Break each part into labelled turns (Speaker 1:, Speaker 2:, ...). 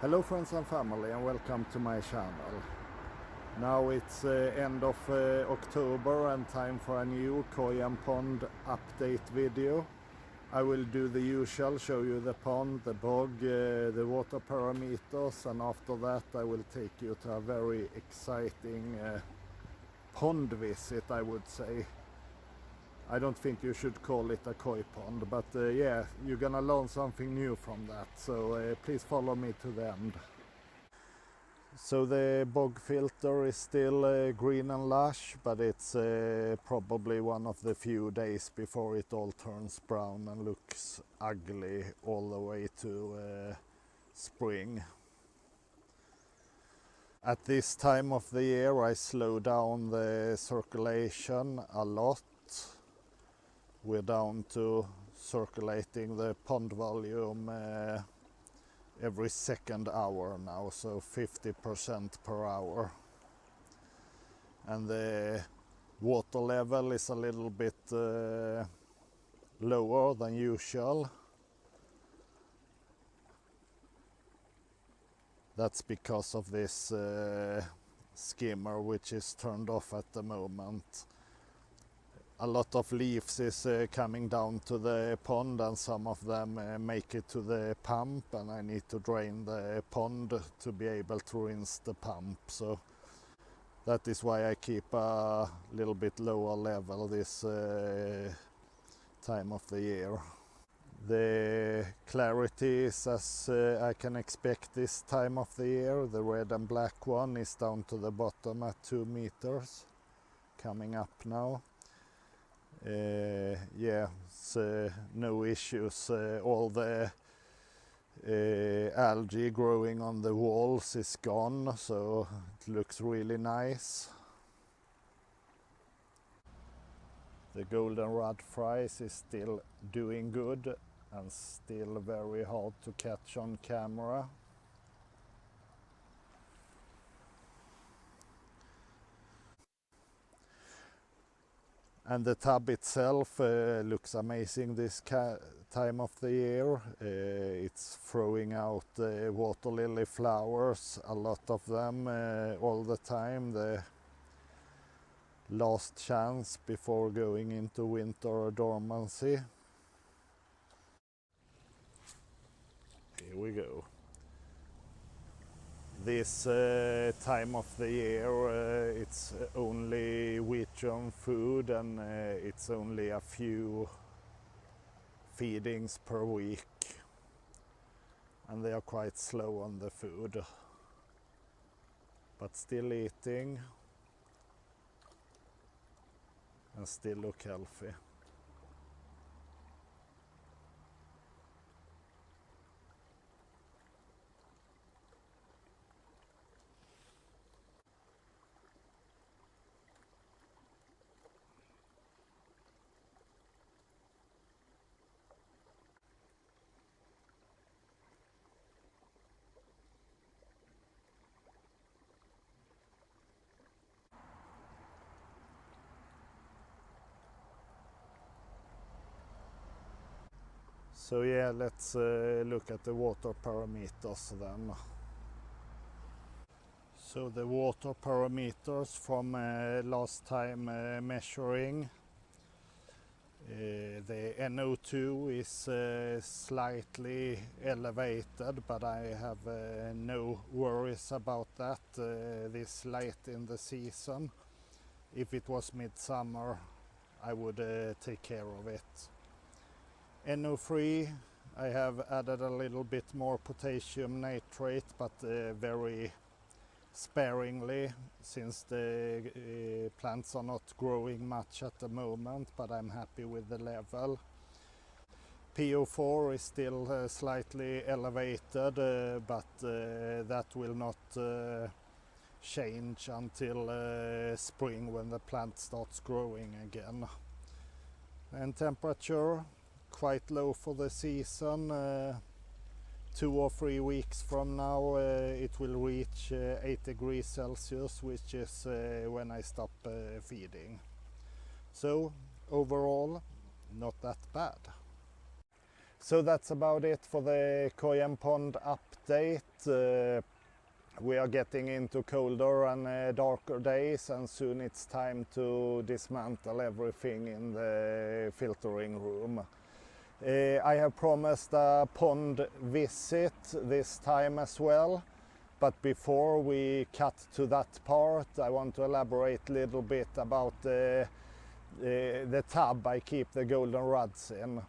Speaker 1: Hello friends and family, and welcome to my channel. Now it's end of October and time for a new koi and pond update video. I will do the usual, show you the pond, the bog, the water parameters, and after that I will take you to a very exciting pond visit, I would say. I don't think you should call it a koi pond, but yeah, you're gonna learn something new from that, so please follow me to the end. So the bog filter is still green and lush, but it's probably one of the few days before it all turns brown and looks ugly all the way to spring. At this time of the year I slow down the circulation a lot. We're down to circulating the pond volume every second hour now, so 50% per hour. And the water level is a little bit lower than usual. That's because of this skimmer, which is turned off at the moment. A lot of leaves is coming down to the pond, and some of them make it to the pump, and I need to drain the pond to be able to rinse the pump. So that is why I keep a little bit lower level this time of the year. The clarity is as I can expect this time of the year. The red and black one is down to the bottom at 2 meters, coming up now. Yeah, so no issues. All the algae growing on the walls is gone, so it looks really nice. The golden rod fries is still doing good and still very hard to catch on camera. And the tub itself looks amazing this time of the year. It's throwing out water lily flowers, a lot of them all the time. The last chance before going into winter dormancy. Here we go. This time of the year it's only wheat-germ food, and it's only a few feedings per week, and they are quite slow on the food, but still eating and still look healthy. So yeah, let's look at the water parameters then. So the water parameters from last time measuring, the NO2 is slightly elevated, but I have no worries about that this late in the season. If it was midsummer, I would take care of it. NO3, I have added a little bit more potassium nitrate, but very sparingly, since the plants are not growing much at the moment, but I'm happy with the level. PO4 is still slightly elevated, but that will not change until spring, when the plant starts growing again. And temperature, quite low for the season. 2 or 3 weeks from now it will reach 8 degrees Celsius, which is when I stop feeding. So overall, not that bad. So that's about it for the koi and pond update. We are getting into colder and darker days, and soon it's time to dismantle everything in the filtering room. I have promised a pond visit this time as well, but before we cut to that part, I want to elaborate a little bit about the tub I keep the golden rods in.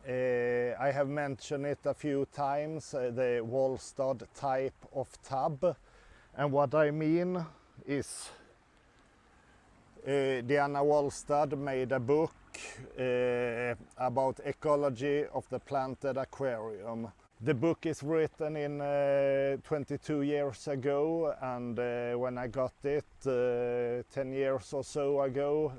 Speaker 1: I have mentioned it a few times, the Wallstad type of tub, and what I mean is Diana Wallstad made a book about ecology of the planted aquarium. The book is written in 22 years ago, and when I got it 10 years or so ago,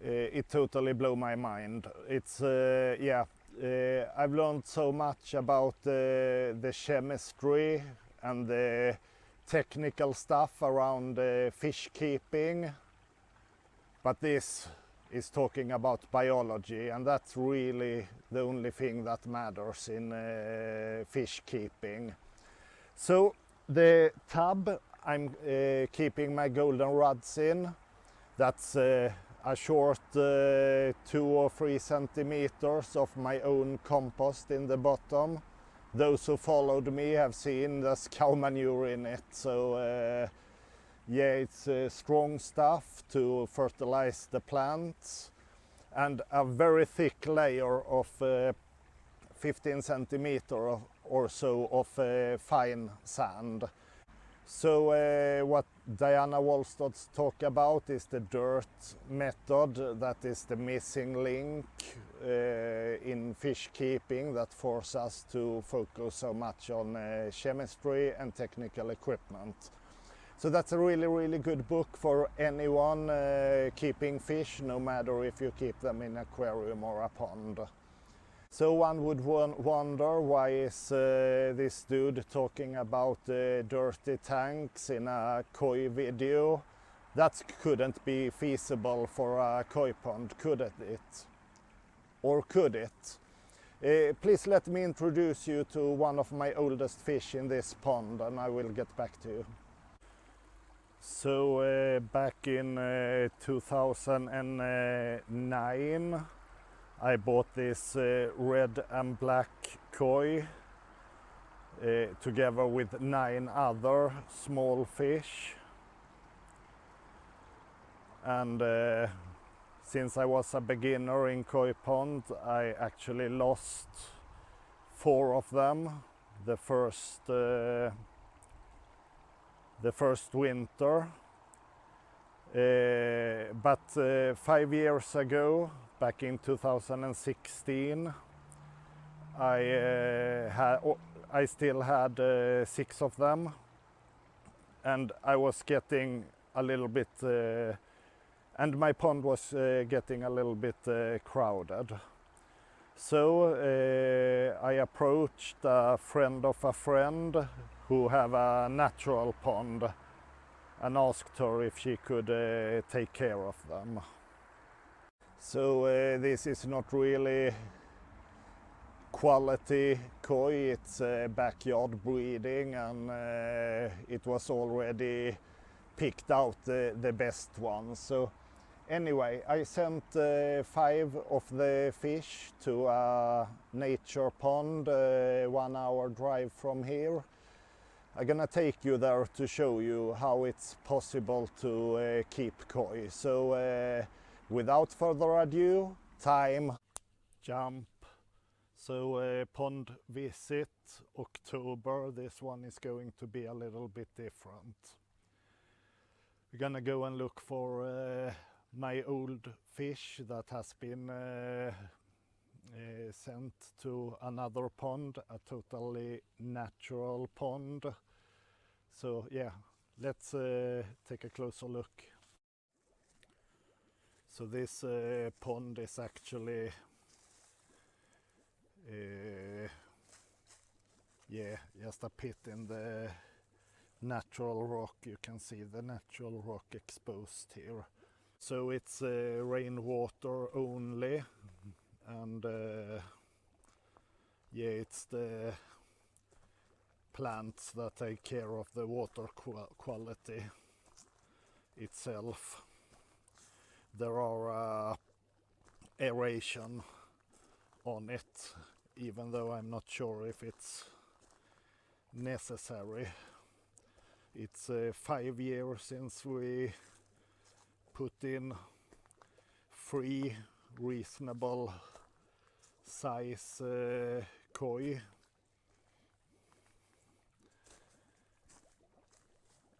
Speaker 1: it totally blew my mind. It's I've learned so much about the chemistry and the technical stuff around fish keeping, but this is talking about biology, and that's really the only thing that matters in fish keeping. So the tub I'm keeping my golden rods in, that's a short 2 or 3 centimeters of my own compost in the bottom. Those who followed me have seen there's cow manure in it, so yeah, it's strong stuff to fertilize the plants, and a very thick layer of 15 centimeters or so of fine sand. So what Diana Wallstad talk about is the dirt method. That is the missing link in fish keeping that forces us to focus so much on chemistry and technical equipment. So that's a really good book for anyone keeping fish, no matter if you keep them in an aquarium or a pond. So one would wonder, why is this dude talking about dirty tanks in a koi video? That couldn't be feasible for a koi pond, could it? Or could it? Please let me introduce you to one of my oldest fish in this pond, and I will get back to you. So back in 2009, I bought this red and black koi together with 9 other small fish, and since I was a beginner in koi pond, I actually lost 4 of them the first winter, but 5 years ago, back in 2016, I still had 6 of them, and I was getting a little bit, and my pond was getting a little bit crowded. So I approached a friend of a friend who have a natural pond and asked her if she could take care of them. So this is not really quality koi, it's backyard breeding, and it was already picked out the best ones. So anyway, I sent 5 of the fish to a nature pond 1 hour drive from here. I'm gonna take you there to show you how it's possible to keep koi. So without further ado, time, jump. So pond visit, October. This one is going to be a little bit different. We're gonna go and look for my old fish that has been sent to another pond, a totally natural pond. So yeah, let's take a closer look. So this pond is actually just a pit in the natural rock. You can see the natural rock exposed here. So it's rainwater only, and yeah, it's the plants that take care of the water quality itself. There are aeration on it, even though I'm not sure if it's necessary. It's 5 years since we put in 3 reasonable size koi.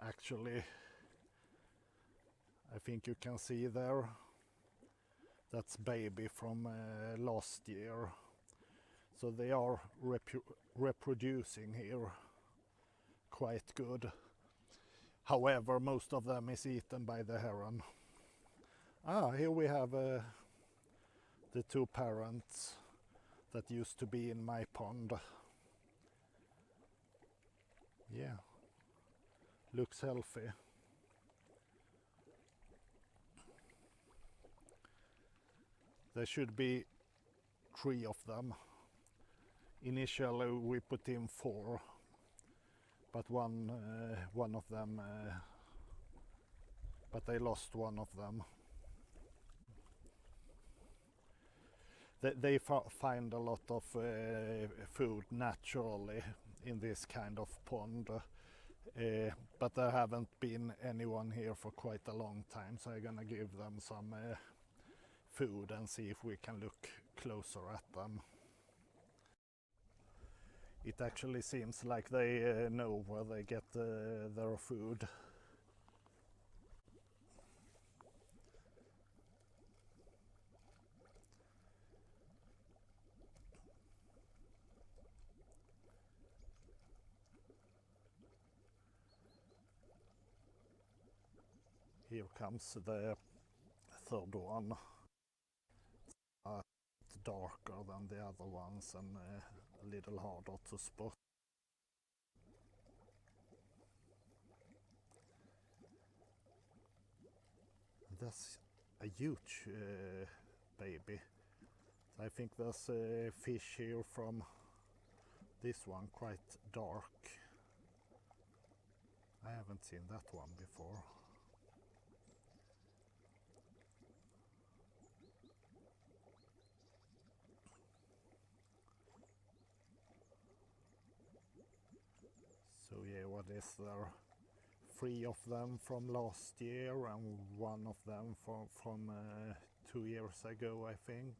Speaker 1: Actually, I think you can see there, that's baby from last year. So they are reproducing here quite good. However, most of them is eaten by the heron. Here we have the 2 parents that used to be in my pond. Yeah, looks healthy. There should be 3 of them. Initially we put in 4, but one of them, but they lost one of them. They find a lot of food naturally in this kind of pond, but there haven't been anyone here for quite a long time, so I'm gonna give them some food and see if we can look closer at them. It actually seems like they know where they get their food. Here comes the 3rd one. Darker than the other ones and a little harder to spot. That's a huge baby. I think there's a fish here from this one, quite dark. I haven't seen that one before. So yeah, what is there? 3 of them from last year and 1 of them from 2 years ago, I think.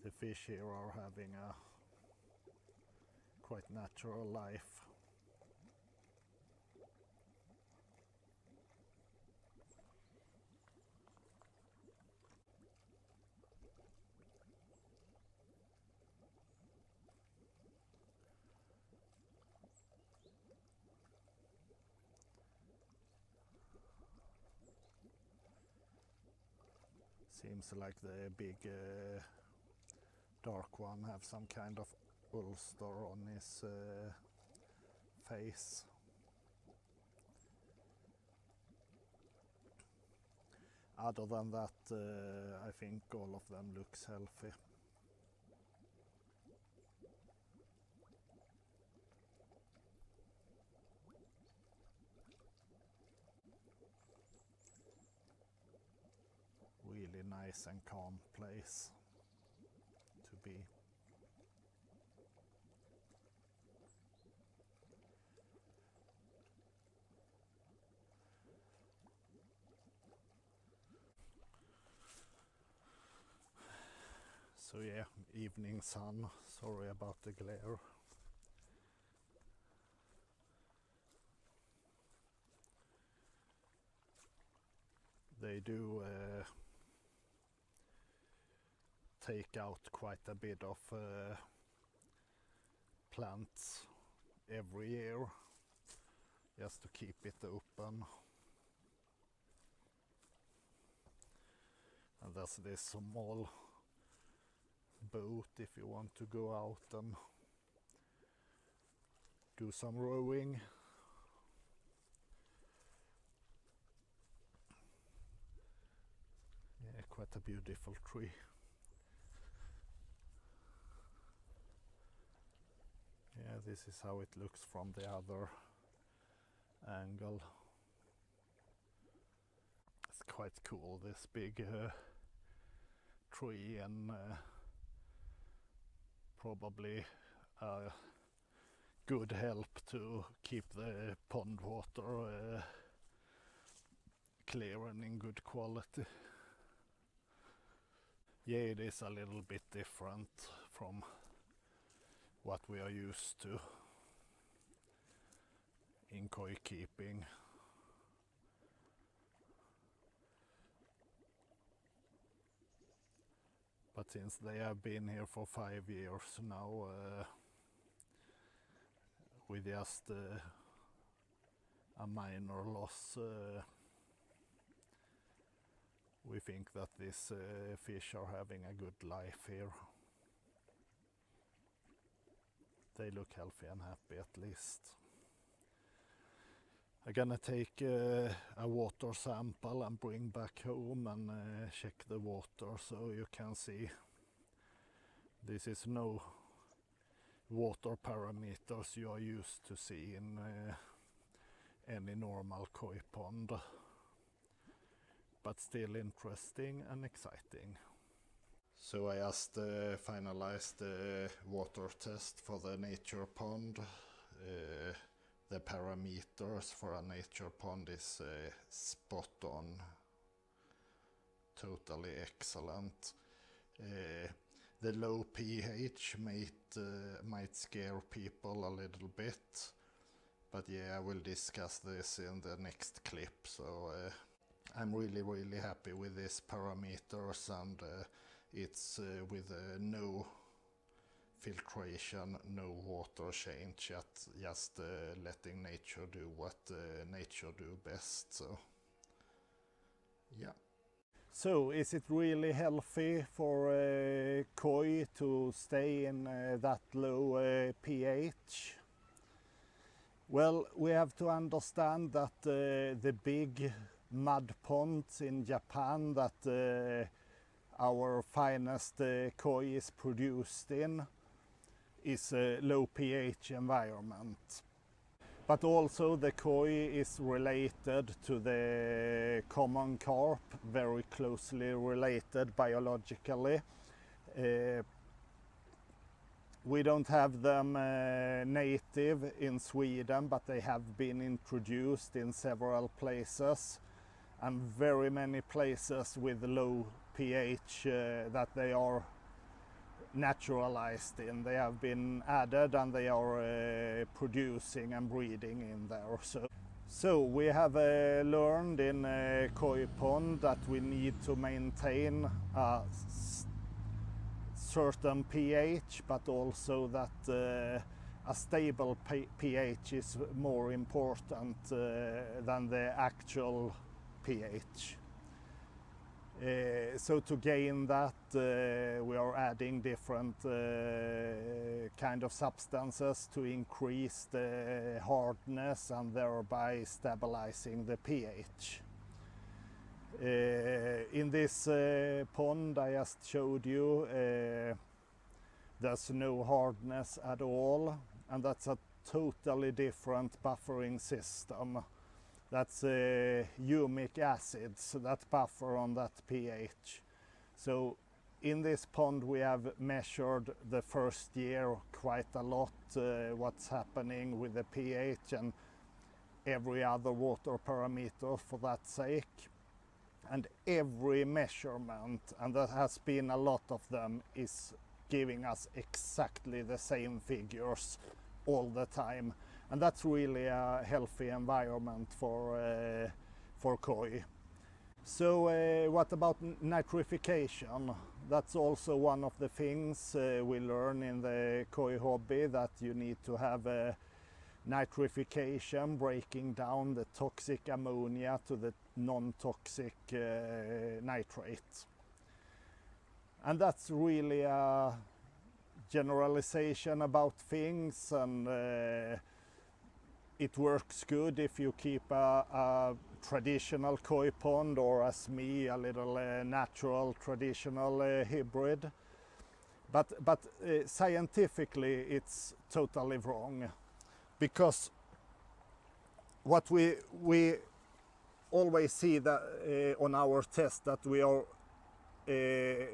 Speaker 1: The fish here are having a quite natural life. Seems like the big dark one have some kind of ulster on his face. Other than that, I think all of them looks healthy. Really nice and calm place to be. So yeah, evening sun, sorry about the glare. They do take out quite a bit of plants every year just to keep it open. And there's this small boat if you want to go out and do some rowing. quite a beautiful tree. Yeah, this is how it looks from the other angle. It's quite cool, this big tree, and probably a good help to keep the pond water clear and in good quality. Yeah, it is a little bit different from what we are used to in koi keeping. But since they have been here for 5 years now, with just a minor loss, we think that these fish are having a good life here. They look healthy and happy, at least. I'm gonna take a water sample and bring back home and check the water, so you can see this is no water parameters you are used to see in any normal koi pond, but still interesting and exciting. So I just finalized the water test for the nature pond. The parameters for a nature pond is spot on, totally excellent. The low pH might scare people a little bit, but yeah, I will discuss this in the next clip. So I'm really happy with these parameters, and it's with no filtration, no water change, just letting nature do what nature do best. So yeah. So is it really healthy for koi to stay in that low pH? Well, we have to understand that the big mud ponds in Japan that our finest koi is produced in is a low pH environment. But also the koi is related to the common carp, very closely related biologically. We don't have them native in Sweden, but they have been introduced in several places, and very many places with low pH that they are naturalized in. They have been added and they are producing and breeding in there. So we have learned in koi pond that we need to maintain a certain pH, but also that a stable pH is more important than the actual pH. So to gain that, we are adding different kind of substances to increase the hardness and thereby stabilizing the pH. In this pond I just showed you, there's no hardness at all, and that's a totally different buffering system. That's humic acids that buffer on that pH. So in this pond we have measured the first year quite a lot what's happening with the pH and every other water parameter for that sake. And every measurement, and there has been a lot of them, is giving us exactly the same figures all the time. And that's really a healthy environment for koi. So what about nitrification? That's also one of the things we learn in the koi hobby, that you need to have nitrification, breaking down the toxic ammonia to the non-toxic nitrate. And that's really a generalization about things, and it works good if you keep a traditional koi pond, or as me, a little natural traditional hybrid. But scientifically it's totally wrong, because what we always see that on our test, that we are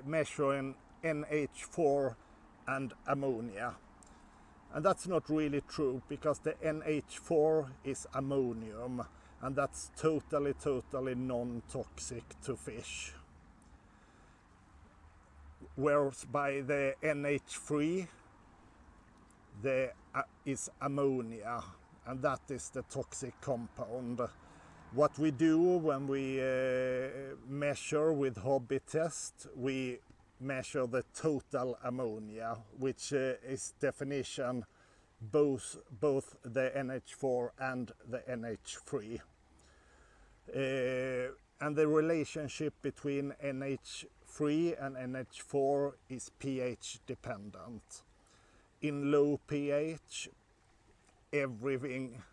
Speaker 1: measuring NH4 and ammonia. And that's not really true, because the NH4 is ammonium, and that's totally non-toxic to fish. Whereas by the NH3 is ammonia, and that is the toxic compound. What we do when we measure with hobby test, we measure the total ammonia, which is definition both the NH4 and the NH3. And the relationship between NH3 and NH4 is pH dependent. In low pH, everything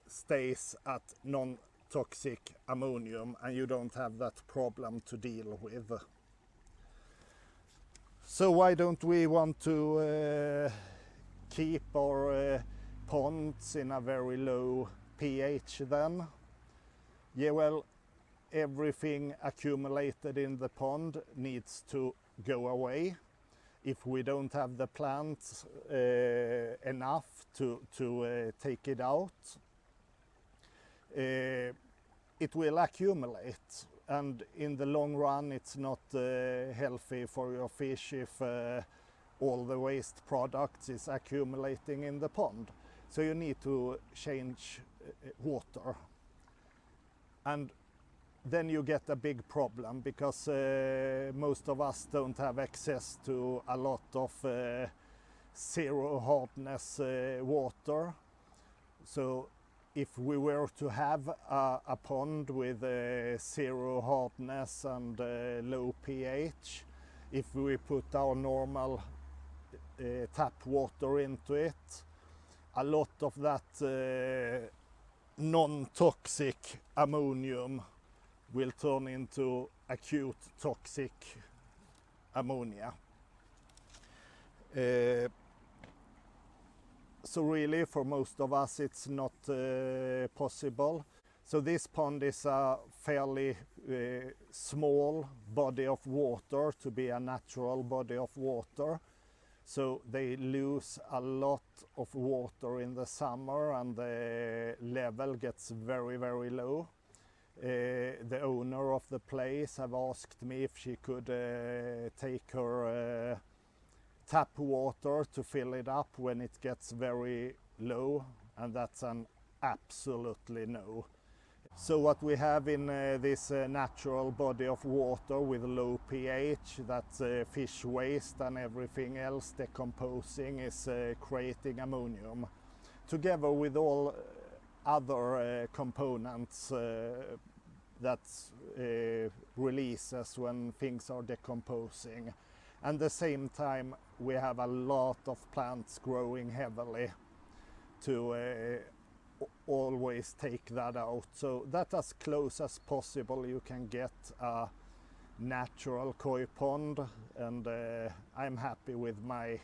Speaker 1: stays at non-toxic ammonium, and you don't have that problem to deal with. So why don't we want to keep our ponds in a very low pH then? Yeah, well, everything accumulated in the pond needs to go away. If we don't have the plants enough to take it out, it will accumulate, and in the long run it's not healthy for your fish if all the waste products is accumulating in the pond. So you need to change water, and then you get a big problem, because most of us don't have access to a lot of zero hardness water. So if we were to have a pond with zero hardness and low pH, if we put our normal tap water into it, a lot of that non-toxic ammonium will turn into acute toxic ammonia. So really, for most of us, it's not possible. So this pond is a fairly small body of water to be a natural body of water. So they lose a lot of water in the summer, and the level gets very low. The owner of the place have asked me if she could take her tap water to fill it up when it gets very low, and that's an absolutely no. So what we have in this natural body of water with low pH, that's fish waste and everything else decomposing, is creating ammonium, together with all other components that releases when things are decomposing. And at the same time, we have a lot of plants growing heavily to always take that out. So that, as close as possible you can get a natural koi pond, and I'm happy with my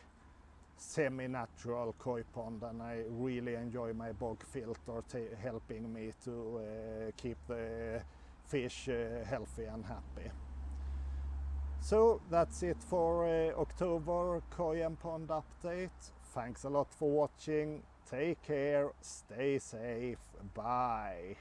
Speaker 1: semi-natural koi pond, and I really enjoy my bog filter helping me to keep the fish healthy and happy. So that's it for October koi and pond update. Thanks a lot for watching. Take care, stay safe, bye.